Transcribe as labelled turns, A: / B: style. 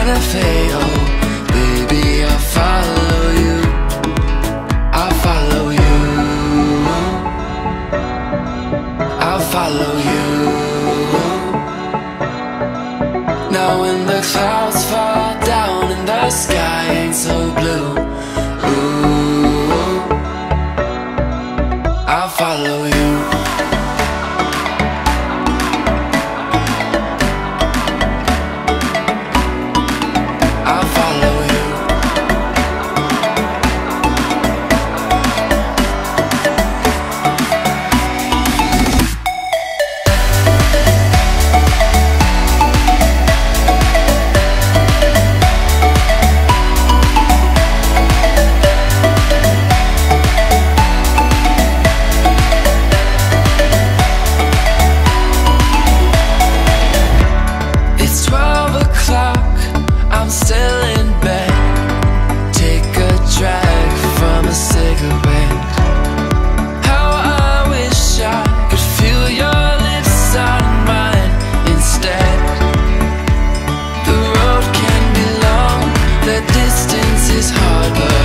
A: Santa Fe, oh baby, I'll follow you, I'll follow you, I'll follow you. Now when the clouds fall down and the sky ain't so blue, ooh, I'll follow you. I'll follow you. It's 12 o'clock, I'm still in bed. Take a drag from a cigarette. How I wish I could feel your lips on mine instead. The road can be long, the distance is hard, but